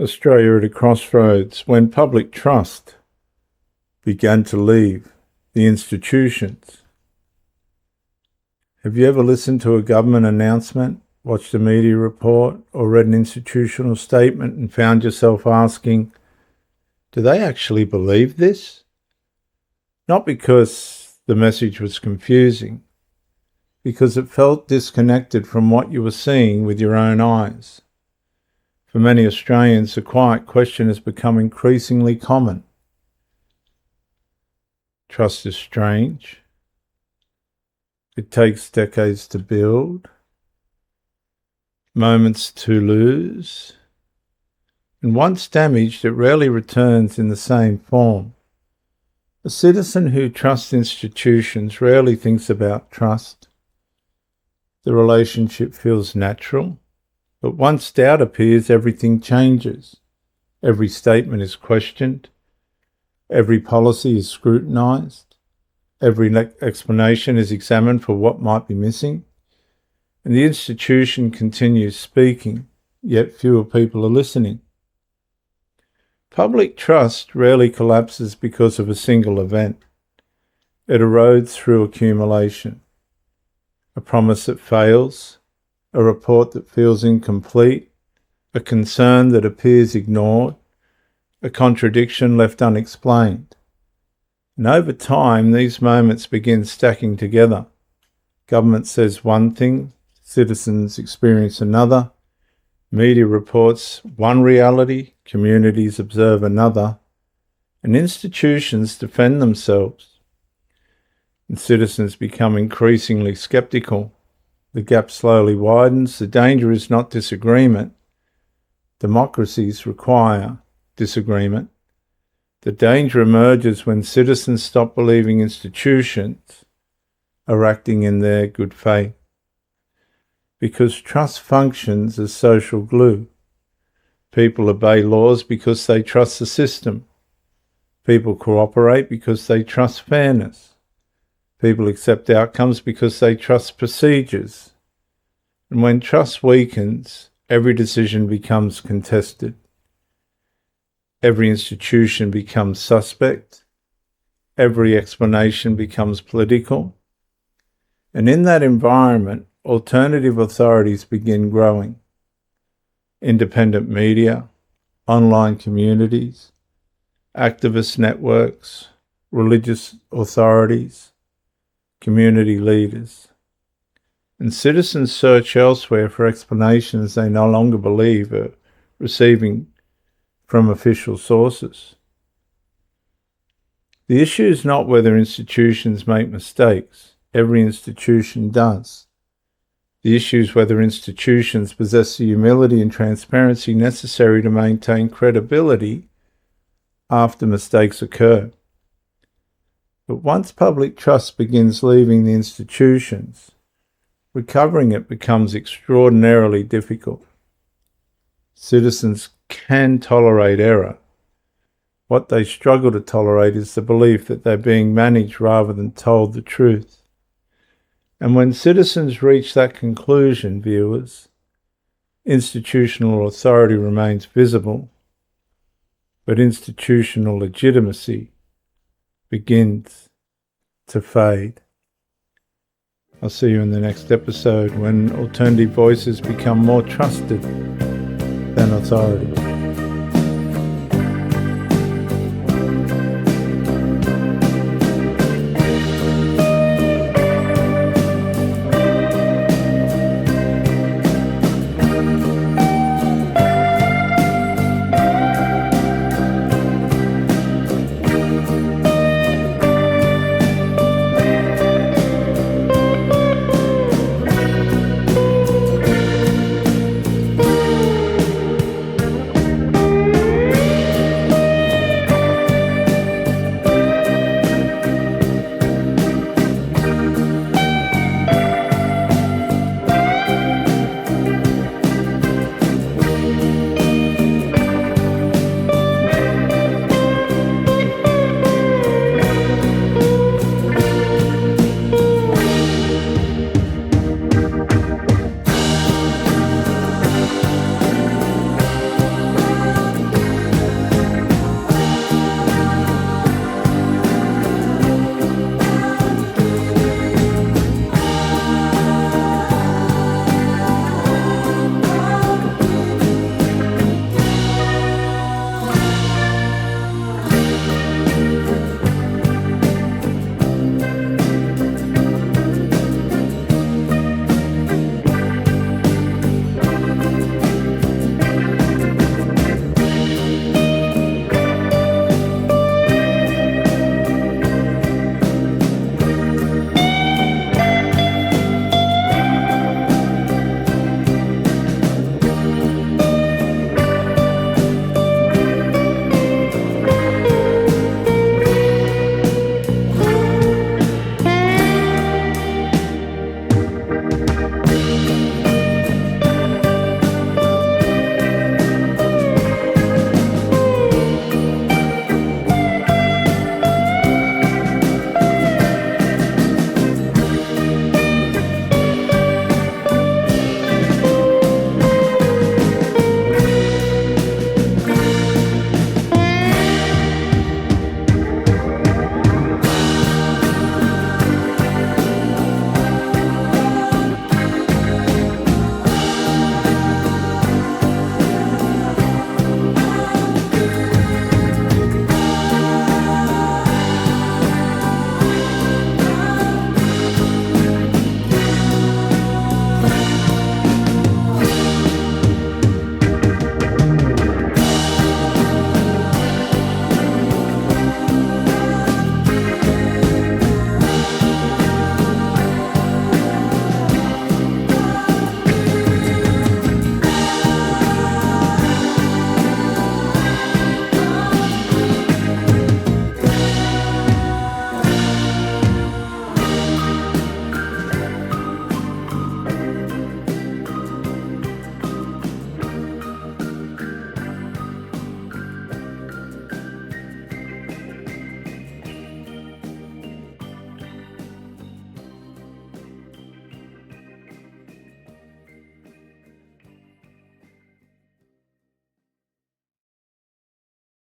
Australia at a crossroads when public trust began to leave the institutions. Have you ever listened to a government announcement, watched a media report, or read an institutional statement and found yourself asking, do they actually believe this? Not because the message was confusing, because it felt disconnected from what you were seeing with your own eyes. For many Australians, the quiet question has become increasingly common. Trust is strange. It takes decades to build, moments to lose, and once damaged, it rarely returns in the same form. A citizen who trusts institutions rarely thinks about trust. The relationship feels natural, but once doubt appears, everything changes. Every statement is questioned. Every policy is scrutinised. Every explanation is examined for what might be missing. And the institution continues speaking, yet fewer people are listening. Public trust rarely collapses because of a single event. It erodes through accumulation. A promise that fails, a report that feels incomplete, a concern that appears ignored, a contradiction left unexplained. And over time, these moments begin stacking together. Government says one thing, citizens experience another, media reports one reality, communities observe another, and institutions defend themselves. And citizens become increasingly sceptical. The gap slowly widens. The danger is not disagreement. Democracies require disagreement. The danger emerges when citizens stop believing institutions are acting in their good faith. Because trust functions as social glue. People obey laws because they trust the system. People cooperate because they trust fairness. People accept outcomes because they trust procedures. And when trust weakens, every decision becomes contested. Every institution becomes suspect. Every explanation becomes political. And in that environment, alternative authorities begin growing. Independent media, online communities, activist networks, religious authorities, community leaders. And citizens search elsewhere for explanations they no longer believe are receiving from official sources. The issue is not whether institutions make mistakes. Every institution does. The issue is whether institutions possess the humility and transparency necessary to maintain credibility after mistakes occur. But once public trust begins leaving the institutions, recovering it becomes extraordinarily difficult. Citizens can tolerate error. What they struggle to tolerate is the belief that they're being managed rather than told the truth. And when citizens reach that conclusion, viewers, institutional authority remains visible, but institutional legitimacy begins to fade. I'll see you in the next episode when alternative voices become more trusted than authority.